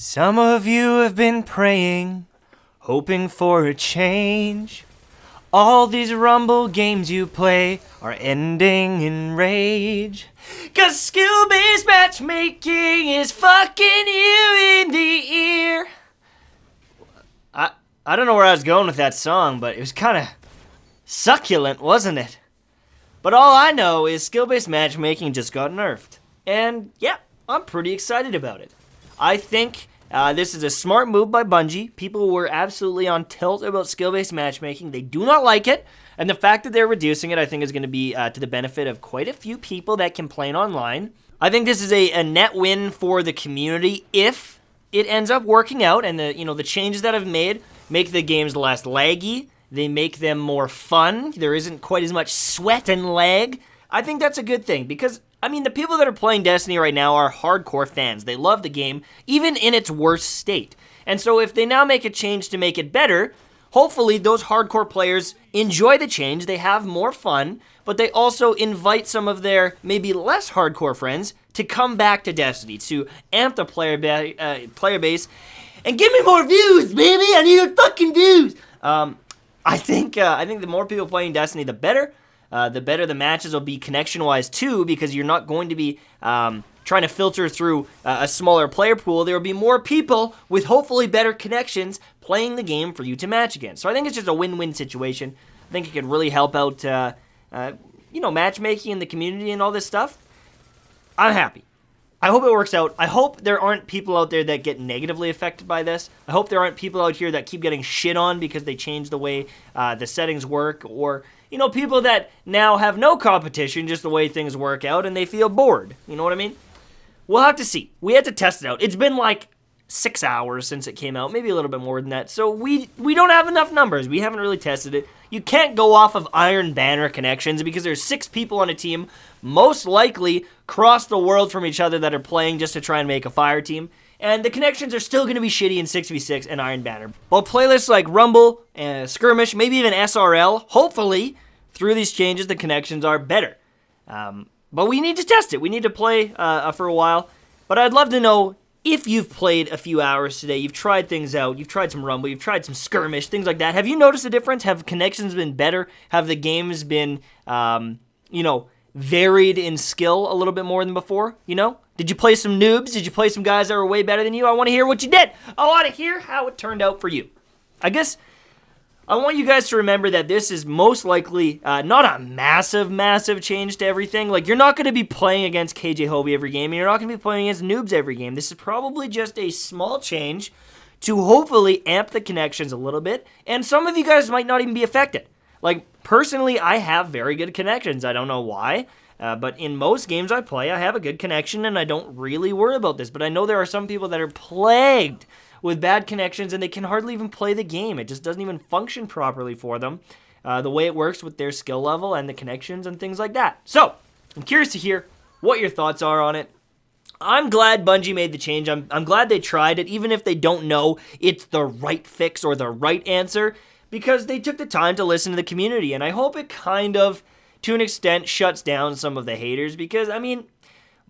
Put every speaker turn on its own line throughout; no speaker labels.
Some of you have been praying, hoping for a change. All these Rumble games you play are ending in rage. 'Cause skill-based matchmaking is fucking you in the ear. I don't know where I was going with that song, but it was kind of succulent, wasn't it? But all I know is skill-based matchmaking just got nerfed. And yeah, I'm pretty excited about it. I think this is a smart move by Bungie. People were absolutely on tilt about skill-based matchmaking. They do not like it. And the fact that they're reducing it, I think, is going to be to the benefit of quite a few people that complain online. I think this is a net win for the community if it ends up working out, and the changes that I've made make the games less laggy. They make them more fun. There isn't quite as much sweat and lag. I think that's a good thing because, the people that are playing Destiny right now are hardcore fans. They love the game, even in its worst state. And so if they now make a change to make it better, hopefully those hardcore players enjoy the change, they have more fun, but they also invite some of their maybe less hardcore friends to come back to Destiny, to amp the player base, and give me more views, baby! I need fucking views! I think the more people playing Destiny, the better. The better the matches will be connection-wise too, because you're not going to be trying to filter through a smaller player pool. There will be more people with hopefully better connections playing the game for you to match against. So I think it's just a win-win situation. I think it could really help out, matchmaking in the community and all this stuff. I'm happy. I hope it works out. I hope there aren't people out there that get negatively affected by this. I hope there aren't people out here that keep getting shit on because they changed the way the settings work, or people that now have no competition, just the way things work out, and they feel bored. You know what I mean? We'll have to see. We had to test it out. It's been like 6 hours since it came out, maybe a little bit more than that. So we don't have enough numbers. We haven't really tested it. You can't go off of Iron Banner connections because there's 6 people on a team, most likely across the world from each other, that are playing just to try and make a fire team. And the connections are still going to be shitty in 6v6 and Iron Banner. While playlists like Rumble, Skirmish, maybe even SRL, hopefully, through these changes, the connections are better. But we need to test it. We need to play for a while. But I'd love to know if you've played a few hours today, you've tried things out, you've tried some Rumble, you've tried some Skirmish, things like that. Have you noticed a difference? Have connections been better? Have the games been, varied in skill a little bit more than before? Did you play some noobs? Did you play some guys that were way better than you? I want to hear what you did. I want to hear how it turned out for you. I guess I want you guys to remember that this is most likely not a massive change to everything. Like, you're not going to be playing against KJ Hovey every game, and you're not going to be playing against noobs every game. This is probably just a small change to hopefully amp the connections a little bit, and some of you guys might not even be affected. Like, personally, I have very good connections. I don't know why, but in most games I play, I have a good connection, and I don't really worry about this. But I know there are some people that are plagued with bad connections, and they can hardly even play the game. It just doesn't even function properly for them, the way it works with their skill level and the connections and things like that. So, I'm curious to hear what your thoughts are on it. I'm glad Bungie made the change. I'm glad they tried it, even if they don't know it's the right fix or the right answer, because they took the time to listen to the community, and I hope it kind of, to an extent, shuts down some of the haters, because,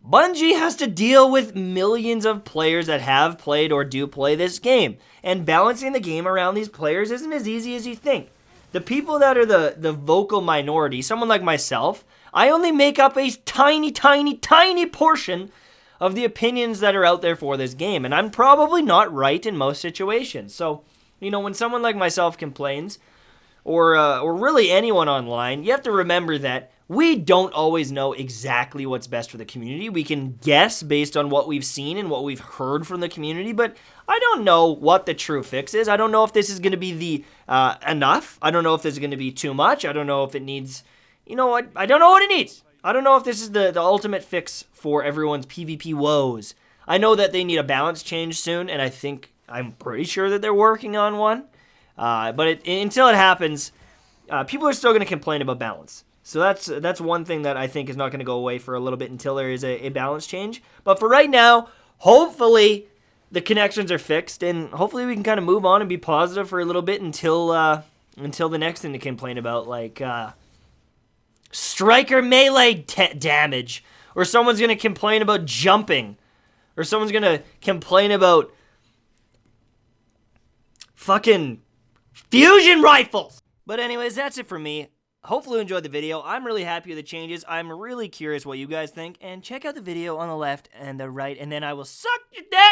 Bungie has to deal with millions of players that have played or do play this game, and balancing the game around these players isn't as easy as you think. The people that are the vocal minority, someone like myself, I only make up a tiny portion of the opinions that are out there for this game, and I'm probably not right in most situations. So, when someone like myself complains, or really anyone online, you have to remember that we don't always know exactly what's best for the community. We can guess based on what we've seen and what we've heard from the community, but I don't know what the true fix is. I don't know if this is going to be the enough. I don't know if this is going to be too much. I don't know if it needs, I don't know what it needs. I don't know if this is the ultimate fix for everyone's PvP woes. I know that they need a balance change soon, and I'm pretty sure that they're working on one. But until it happens, people are still going to complain about balance. So that's one thing that I think is not going to go away for a little bit until there is a balance change. But for right now, hopefully the connections are fixed, and hopefully we can kind of move on and be positive for a little bit until the next thing to complain about, like striker melee damage, or someone's going to complain about jumping, or someone's going to complain about fucking fusion rifles. But anyways, that's it for me. Hopefully you enjoyed the video. I'm really happy with the changes. I'm really curious what you guys think. And check out the video on the left and the right, and then I will suck your dick.